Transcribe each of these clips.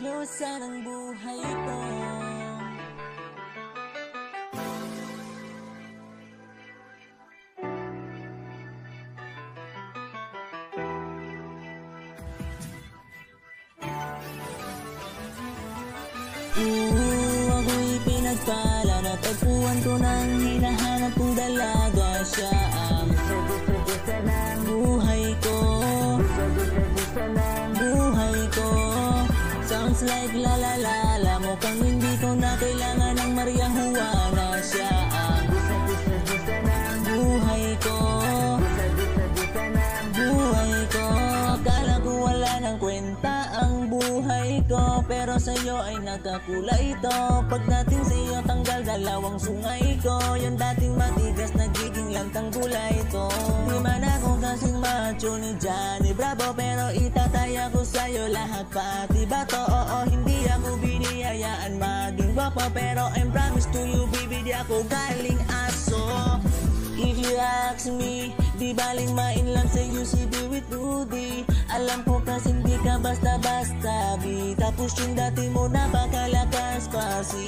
haplusan ang buhay ko. Ako'y pinagpala, natagpuan ko ng hinahanap kong dalaga. Siya ang gusto ng buhay ko. Buhay ko sounds like la la la la. Mukhang hindi ko na kailangan ng Maria Juana. Siya ang gusto ng buhay ko. Buhay ko, akala ko wala ng kwenta ang buhay ko, pero sa'yo ay nagkakulay ito. Pagdating sa'yo tanggal dalawang sungay ko. Yung dating matigas nagiging lantang gulay ko. Di man ako kasing macho ni Johnny Bravo, pero itataya ko sa'yo lahat pati bato. Oo, hindi ako biniyayaan maging guwapo, pero I promise to you baby, di ako galing aso. If you ask me, di baling ma-inlove sa'yo si B with Rudy. Alam ko kasi hindi ka basta-basta B, tapos yung dati mo napakalakas pa si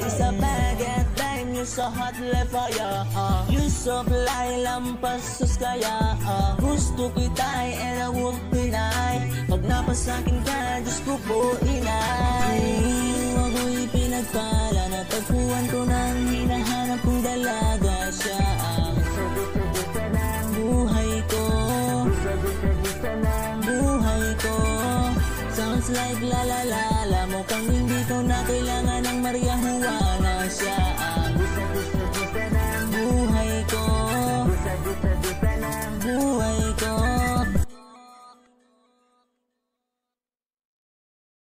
It's a bag at time, you so hot like fire. You supply lampas sus kaya. Gusto kita'y and I won't deny. Pag napasakin ka, Diyos ko po inay. Ako'y pinagpala, natagpuan ko ng hinahanap kong dalaga. Siya ang gusto ng buhay ko. Buhay ko sounds like la la la